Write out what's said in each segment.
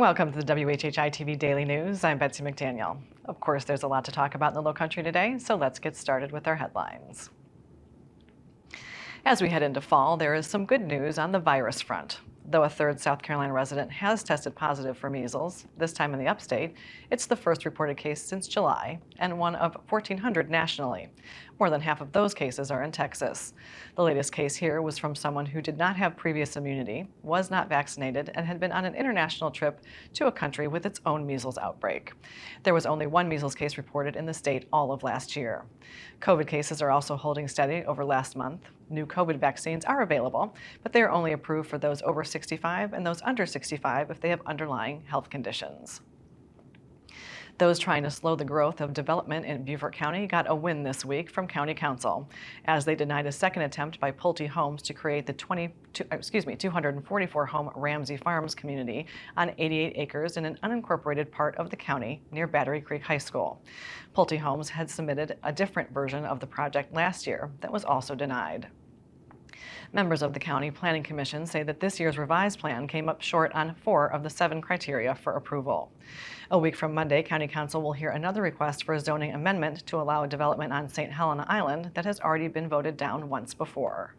Welcome to the WHHI-TV Daily News. I'm Betsy McDaniel. Of course, there's a lot to talk about in the Lowcountry today, so let's get started with our headlines. As we head into fall, there is some good news on the virus front. Though a third South Carolina resident has tested positive for measles, this time in the upstate, it's the first reported case since July and one of 1,400 nationally. More than half of those cases are in Texas. The latest case here was from someone who did not have previous immunity, was not vaccinated, and had been on an international trip to a country with its own measles outbreak. There was only one measles case reported in the state all of last year. COVID cases are also holding steady over last month. New COVID vaccines are available, but they are only approved for those over 65 and those under 65 if they have underlying health conditions. Those trying to slow the growth of development in Beaufort County got a win this week from County Council, as they denied a second attempt by Pulte Homes to create the 244-home Ramsey Farms community on 88 acres in an unincorporated part of the county near Battery Creek High School. Pulte Homes had submitted a different version of the project last year that was also denied. Members of the County Planning Commission say that this year's revised plan came up short on 4 of the 7 criteria for approval. A week from Monday, County Council will hear another request for a zoning amendment to allow development on St. Helena Island that has already been voted down once before.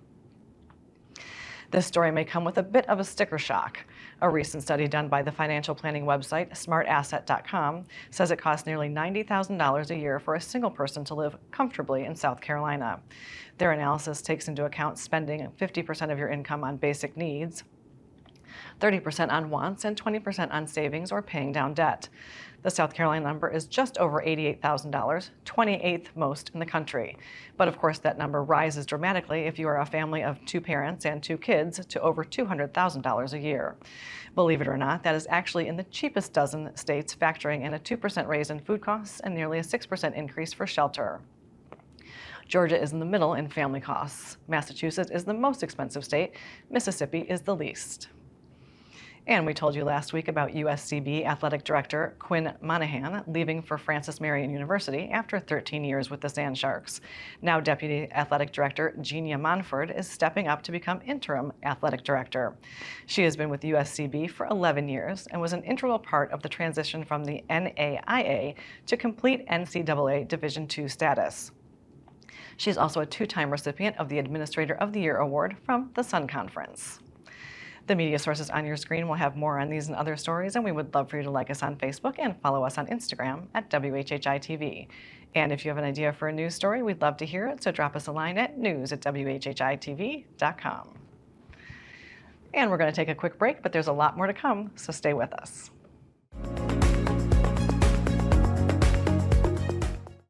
This story may come with a bit of a sticker shock. A recent study done by the financial planning website smartasset.com says it costs nearly $90,000 a year for a single person to live comfortably in South Carolina. Their analysis takes into account spending 50% of your income on basic needs, 30% on wants, and 20% on savings or paying down debt. The South Carolina number is just over $88,000, 28th most in the country. But of course, that number rises dramatically if you are a family of 2 parents and 2 kids to over $200,000 a year. Believe it or not, that is actually in the cheapest dozen states, factoring in a 2% raise in food costs and nearly a 6% increase for shelter. Georgia is in the middle in family costs. Massachusetts is the most expensive state. Mississippi is the least. And we told you last week about USCB Athletic Director Quinn Monahan leaving for Francis Marion University after 13 years with the Sand Sharks. Now Deputy Athletic Director Genia Monford is stepping up to become Interim Athletic Director. She has been with USCB for 11 years and was an integral part of the transition from the NAIA to complete NCAA Division II status. She's also a 2-time recipient of the Administrator of the Year Award from the Sun Conference. The media sources on your screen will have more on these and other stories, and we would love for you to like us on Facebook and follow us on Instagram at WHHI-TV. And if you have an idea for a news story, we'd love to hear it, so drop us a line at news@WHHITV.com. And we're going to take a quick break, but there's a lot more to come, so stay with us.